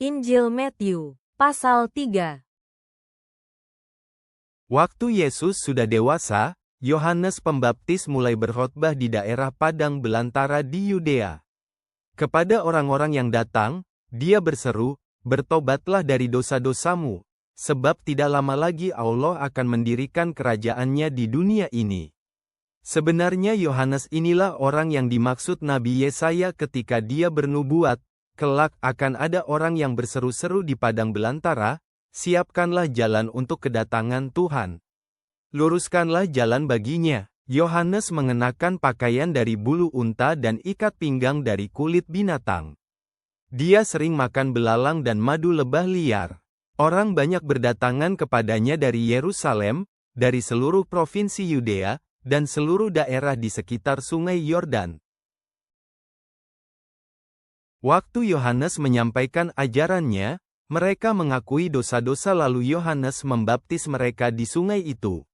Injil Matius, pasal 3. Waktu Yesus sudah dewasa, Yohanes Pembaptis mulai berkhotbah di daerah padang belantara di Yudea. Kepada orang-orang yang datang, dia berseru, "Bertobatlah dari dosa-dosamu, sebab tidak lama lagi Allah akan mendirikan kerajaannya di dunia ini." Sebenarnya Yohanes inilah orang yang dimaksud Nabi Yesaya ketika dia bernubuat, "Kelak akan ada orang yang berseru-seru di padang belantara, siapkanlah jalan untuk kedatangan Tuhan. Luruskanlah jalan baginya." Yohanes mengenakan pakaian dari bulu unta dan ikat pinggang dari kulit binatang. Dia sering makan belalang dan madu lebah liar. Orang banyak berdatangan kepadanya dari Yerusalem, dari seluruh provinsi Yudea, dan seluruh daerah di sekitar Sungai Yordan. Waktu Yohanes menyampaikan ajarannya, mereka mengakui dosa-dosa lalu Yohanes membaptis mereka di sungai itu.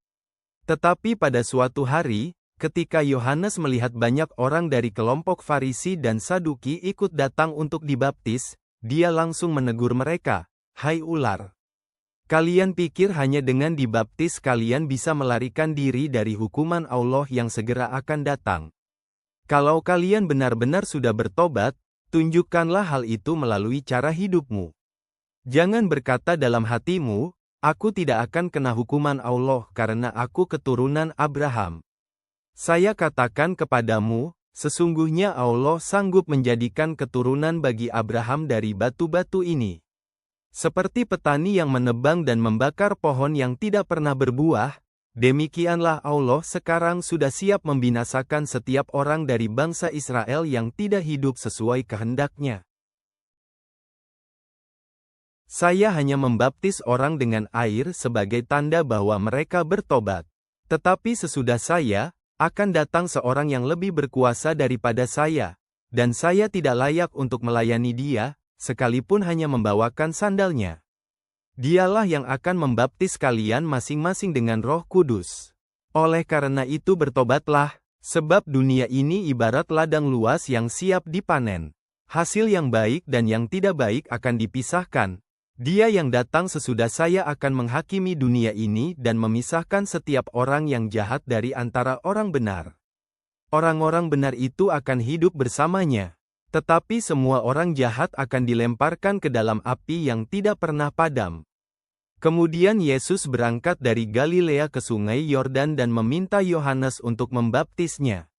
Tetapi pada suatu hari, ketika Yohanes melihat banyak orang dari kelompok Farisi dan Saduki ikut datang untuk dibaptis, dia langsung menegur mereka, "Hai ular! Kalian pikir hanya dengan dibaptis kalian bisa melarikan diri dari hukuman Allah yang segera akan datang? Kalau kalian benar-benar sudah bertobat, tunjukkanlah hal itu melalui cara hidupmu. Jangan berkata dalam hatimu, 'Aku tidak akan kena hukuman Allah karena aku keturunan Abraham.' Saya katakan kepadamu, sesungguhnya Allah sanggup menjadikan keturunan bagi Abraham dari batu-batu ini. Seperti petani yang menebang dan membakar pohon yang tidak pernah berbuah, demikianlah Allah sekarang sudah siap membinasakan setiap orang dari bangsa Israel yang tidak hidup sesuai kehendaknya. Saya hanya membaptis orang dengan air sebagai tanda bahwa mereka bertobat. Tetapi sesudah saya, akan datang seorang yang lebih berkuasa daripada saya, dan saya tidak layak untuk melayani dia, sekalipun hanya membawakan sandalnya. Dialah yang akan membaptis kalian masing-masing dengan Roh Kudus. Oleh karena itu bertobatlah, sebab dunia ini ibarat ladang luas yang siap dipanen. Hasil yang baik dan yang tidak baik akan dipisahkan. Dia yang datang sesudah saya akan menghakimi dunia ini dan memisahkan setiap orang yang jahat dari antara orang benar. Orang-orang benar itu akan hidup bersamanya. Tetapi semua orang jahat akan dilemparkan ke dalam api yang tidak pernah padam. Kemudian Yesus berangkat dari Galilea ke Sungai Yordan dan meminta Yohanes untuk membaptisnya.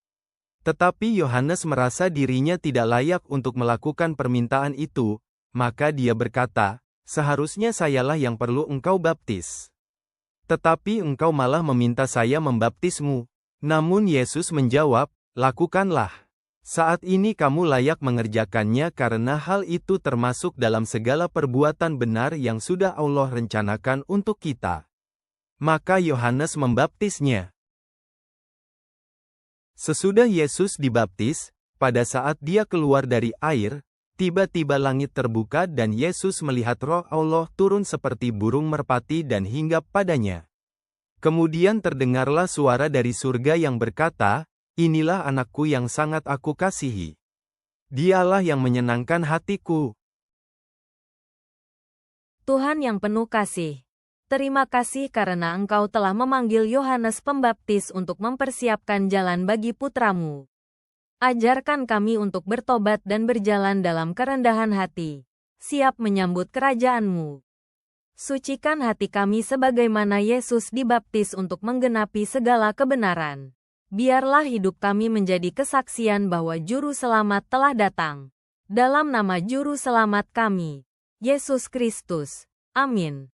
Tetapi Yohanes merasa dirinya tidak layak untuk melakukan permintaan itu, maka dia berkata, "Seharusnya sayalah yang perlu engkau baptis. Tetapi engkau malah meminta saya membaptismu." Namun Yesus menjawab, "Lakukanlah. Saat ini kamu layak mengerjakannya karena hal itu termasuk dalam segala perbuatan benar yang sudah Allah rencanakan untuk kita." Maka Yohanes membaptisnya. Sesudah Yesus dibaptis, pada saat dia keluar dari air, tiba-tiba langit terbuka dan Yesus melihat Roh Allah turun seperti burung merpati dan hinggap padanya. Kemudian terdengarlah suara dari surga yang berkata, "Inilah anakku yang sangat aku kasihi. Dialah yang menyenangkan hatiku." Tuhan yang penuh kasih, terima kasih karena Engkau telah memanggil Yohanes Pembaptis untuk mempersiapkan jalan bagi putramu. Ajarkan kami untuk bertobat dan berjalan dalam kerendahan hati, siap menyambut kerajaan-Mu. Sucikan hati kami sebagaimana Yesus dibaptis untuk menggenapi segala kebenaran. Biarlah hidup kami menjadi kesaksian bahwa Juru Selamat telah datang. Dalam nama Juru Selamat kami, Yesus Kristus. Amin.